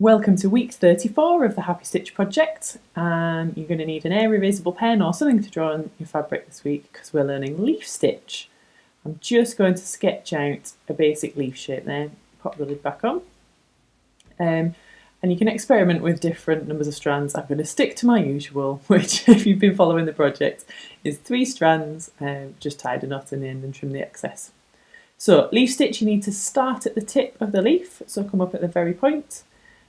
Welcome to week 34 of the Happy Stitch project, and you're going to need an air erasable pen or something to draw on your fabric this week because we're learning leaf stitch. I'm just going to sketch out a basic leaf shape there, pop the lid back on, and you can experiment with different numbers of strands. I'm going to stick to my usual, which if you've been following the project is 3 strands, just tie a knot in the end and trim the excess. So leaf stitch, you need to start at the tip of the leaf, so come up at the very point,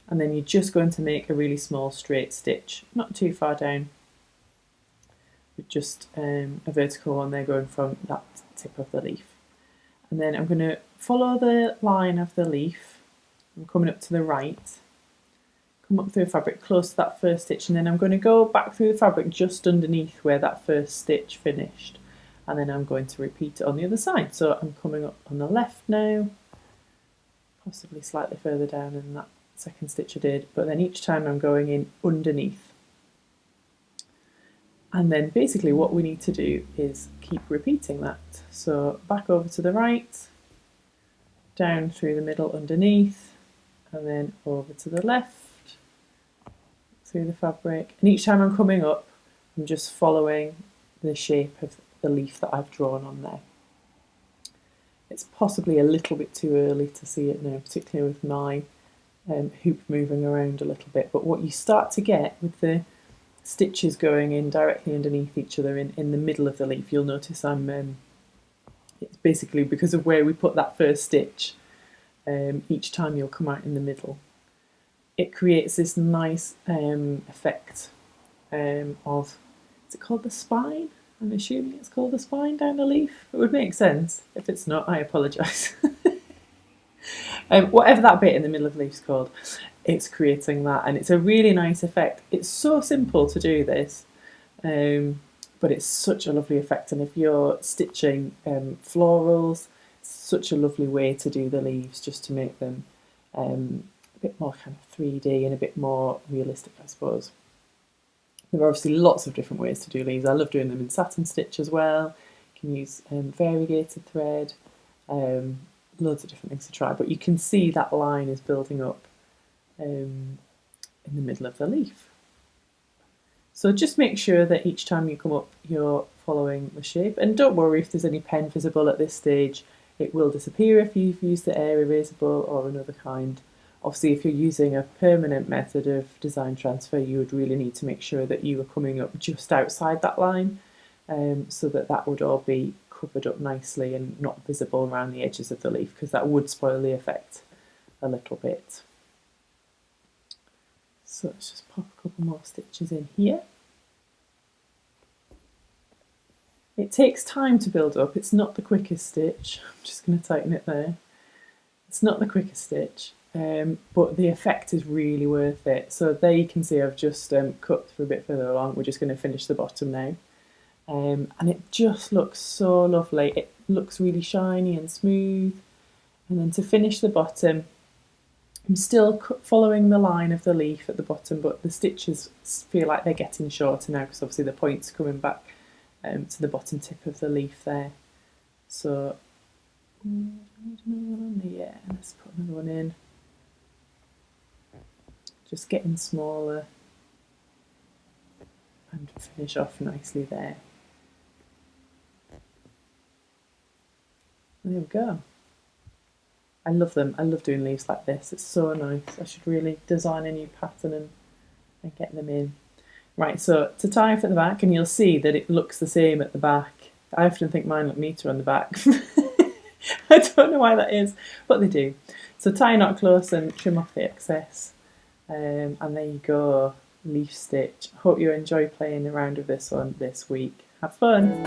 and then you're just going to make a really small straight stitch, not too far down, with just a vertical one there going from that tip of the leaf. And then I'm going to follow the line of the leaf. I'm coming up to the right, come up through the fabric close to that first stitch, and then I'm going to go back through the fabric just underneath where that first stitch finished, and then I'm going to repeat it on the other side. So I'm coming up on the left now, possibly slightly further down than that second stitch I did, but then each time I'm going in underneath. And then basically what we need to do is keep repeating that. So back over to the right, down through the middle underneath, and then over to the left, through the fabric. And each time I'm coming up, I'm just following the shape of the leaf that I've drawn on there. It's possibly a little bit too early to see it now, particularly with my hoop moving around a little bit, but what you start to get with the stitches going in directly underneath each other in the middle of the leaf, you'll notice it's basically because of where we put that first stitch, each time you'll come out in the middle. It creates this nice effect of, is it called the spine? I'm assuming it's called the spine down the leaf. It would make sense. If it's not, I apologise. Whatever that bit in the middle of the leaf is called, it's creating that, and it's a really nice effect. It's so simple to do this, but it's such a lovely effect, and if you're stitching florals, it's such a lovely way to do the leaves, just to make them a bit more kind of 3D and a bit more realistic, I suppose. There are obviously lots of different ways to do leaves. I love doing them in satin stitch as well. You can use variegated thread, loads of different things to try, but you can see that line is building up in the middle of the leaf. So just make sure that each time you come up you're following the shape, and don't worry if there's any pen visible at this stage. It will disappear if you've used the air erasable or another kind. Obviously if you're using a permanent method of design transfer, you would really need to make sure that you are coming up just outside that line, so that would all be covered up nicely and not visible around the edges of the leaf, because that would spoil the effect a little bit. So let's just pop a couple more stitches in here. It takes time to build up. It's not the quickest stitch. I'm just going to tighten it there. It's not the quickest stitch, but the effect is really worth it. So there you can see I've just cut through a bit further along. We're just going to finish the bottom now. And it just looks so lovely. It looks really shiny and smooth. And then to finish the bottom, I'm still following the line of the leaf at the bottom, but the stitches feel like they're getting shorter now because obviously the point's coming back to the bottom tip of the leaf there. So I need another one on there. Yeah, let's put another one in. Just getting smaller and finish off nicely there. There we go. I love them. I love doing leaves like this. It's so nice. I should really design a new pattern and get them in. Right, so to tie off at the back, and you'll see that it looks the same at the back. I often think mine look neater on the back. I don't know why that is, but they do. So tie a knot close and trim off the excess. And there you go, leaf stitch. Hope you enjoy playing around with this one this week. Have fun!